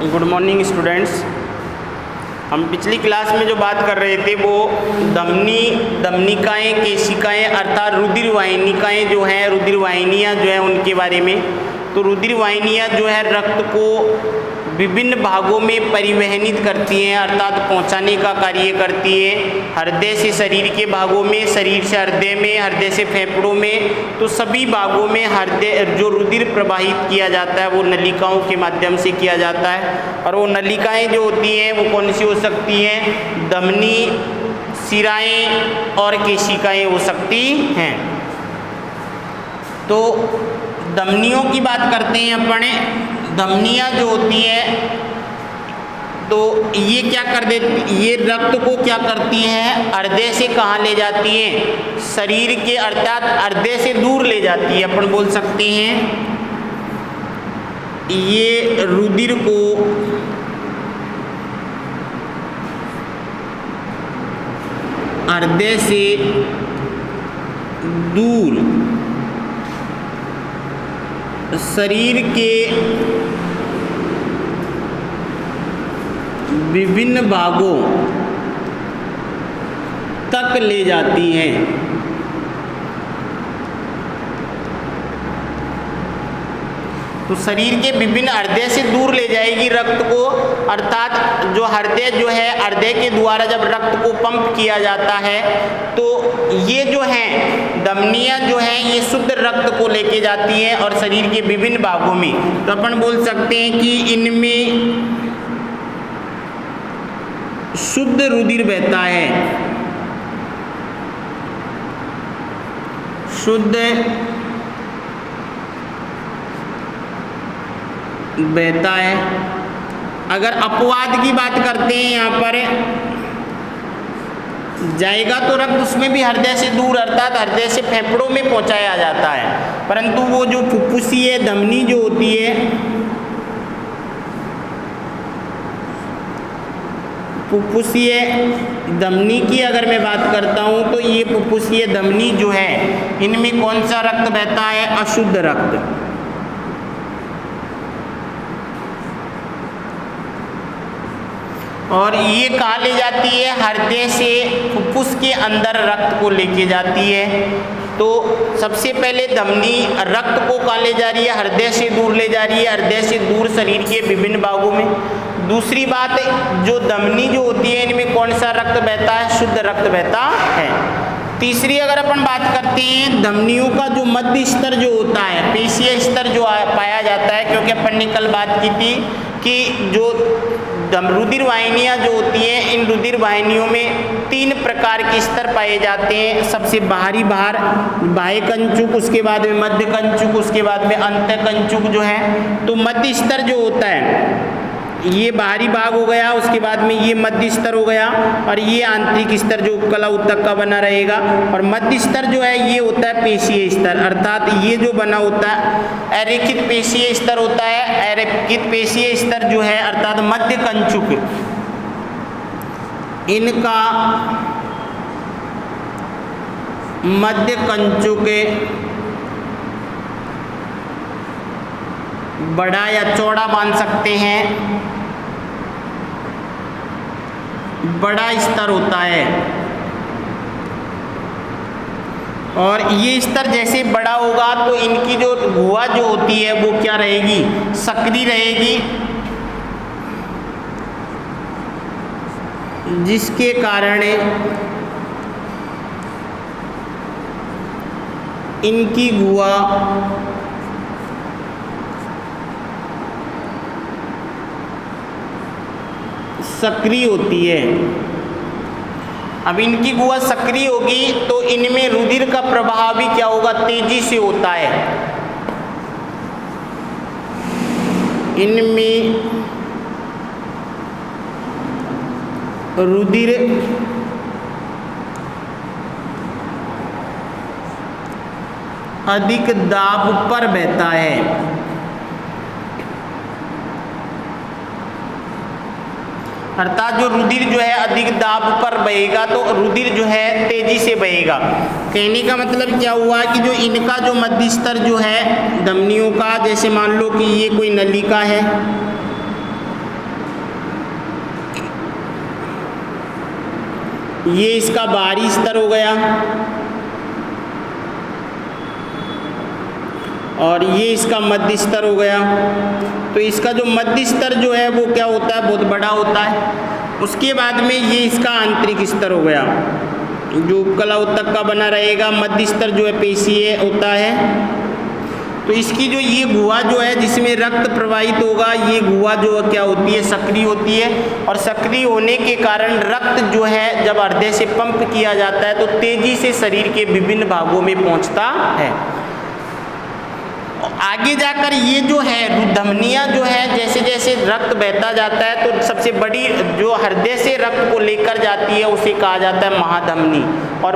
Good morning students. हम पिछली class में जो बात कर रहे थे वो दमनिकाएँ, केशिकाएँ अर्थात रुधिर वाहिनिकाएँ जो हैं, रुधिर वाहिनियाँ जो हैं उनके बारे में। तो रुधिर वाहिनियाँ जो है रक्त को विभिन्न भागों में परिवहनित करती हैं अर्थात पहुंचाने का कार्य करती है। हृदय से शरीर के भागों में, शरीर से हृदय में, हृदय से फेफड़ों में, तो सभी भागों में हृदय जो रुधिर प्रवाहित किया जाता है वो नलिकाओं के माध्यम से किया जाता है। और वो नलिकाएं जो होती हैं वो कौन सी हो सकती हैं? धमनी, शिराएँ और केशिकाएँ हो सकती हैं। तो धमनियों की बात करते हैं अपन। धमनियाँ जो होती हैं तो ये क्या कर देती, ये रक्त को क्या करती हैं? हृदय से कहाँ ले जाती हैं? शरीर के अर्थात हृदय से दूर ले जाती है। अपन बोल सकते हैं ये रुधिर को हृदय से दूर शरीर के विभिन्न भागों तक ले जाती हैं। तो शरीर के विभिन्न हृदय से दूर ले जाएगी रक्त को, अर्थात जो हृदय जो है, हृदय के द्वारा जब रक्त को पंप किया जाता है तो ये जो है धमनियाँ जो हैं ये शुद्ध रक्त को लेके जाती हैं और शरीर के विभिन्न भागों में। तो अपन बोल सकते हैं कि इनमें शुद्ध रुधिर बहता है, शुद्ध बहता है। अगर अपवाद की बात करते हैं यहाँ पर जाएगा तो रक्त उसमें भी हृदय से दूर अर्थात हृदय से फेफड़ों में पहुंचाया जाता है, परंतु वो जो फुफ्फुसीय धमनी जो होती है, फुफ्फुसीय धमनी की अगर मैं बात करता हूँ तो ये फुफ्फुसीय धमनी जो है इनमें कौन सा रक्त बहता है? अशुद्ध रक्त। और ये कहाँ ले जाती है? हृदय से फुफ्फुस के अंदर रक्त को लेके जाती है। तो सबसे पहले धमनी रक्त को कहाँ ले जा रही है? हृदय से दूर ले जा रही है, हृदय से दूर शरीर के विभिन्न भागों में। दूसरी बात, जो धमनी जो होती है इनमें कौन सा रक्त बहता है? शुद्ध रक्त बहता है। तीसरी अगर अपन बात करते हैं धमनियों का जो मध्य स्तर जो होता है, पेशीय स्तर जो पाया जाता है, क्योंकि अपन ने कल बात की थी कि जो रुधिर वाहिनियाँ जो होती हैं इन रुधिर वाहिनियों में 3 प्रकार के स्तर पाए जाते हैं। सबसे बाहरी बाह्य कंचुक, उसके बाद में मध्य कंचुक, उसके बाद में अंत कंचुक जो है। तो मध्य स्तर जो होता है ये बाहरी भाग हो गया, उसके बाद में ये मध्य स्तर हो गया और ये आंतरिक स्तर जो उपकला ऊतक का बना रहेगा। और मध्य स्तर जो है ये होता है पेशीय स्तर, अर्थात ये जो बना होता है अरेखित पेशीय स्तर होता है। अरेखित पेशीय स्तर जो है अर्थात मध्य कंचुक, इनका मध्य कंचुक बड़ा या चौड़ा मान सकते हैं, बड़ा स्तर होता है। और ये स्तर जैसे बड़ा होगा तो इनकी जो गुहा जो होती है वो क्या रहेगी? सक्रिय रहेगी, जिसके कारण इनकी गुहा सक्रिय होती है। अब इनकी गुहा सक्रिय होगी तो इनमें रुधिर का प्रवाह भी क्या होगा? तेजी से होता है। इनमें रुधिर अधिक दाब पर बहता है। अर्थात जो रुधिर जो है अधिक दाब पर बहेगा तो रुधिर जो है तेजी से बहेगा। कहने का मतलब क्या हुआ कि जो इनका जो मध्य स्तर जो है धमनियों का, जैसे मान लो कि ये कोई नलिका है, ये इसका बाहरी स्तर हो गया और ये इसका मध्य स्तर हो गया। तो इसका जो मध्य स्तर जो है वो क्या होता है, बहुत बड़ा होता है। उसके बाद में ये इसका आंतरिक स्तर हो गया जो उपकला उत्तक का बना रहेगा। मध्य स्तर जो है पेशीय होता है। तो इसकी जो ये गुहा जो है जिसमें रक्त प्रवाहित होगा, ये गुहा जो क्या होती है, सक्रिय होती है। और सक्रिय होने के कारण रक्त जो है जब हृदय से पंप किया जाता है तो तेजी से शरीर के विभिन्न भागों में पहुंचता है। आगे जाकर ये जो है धमनियाँ जो है जैसे जैसे रक्त बहता जाता है तो सबसे बड़ी जो हृदय से रक्त को लेकर जाती है उसे कहा जाता है महाधमनी। और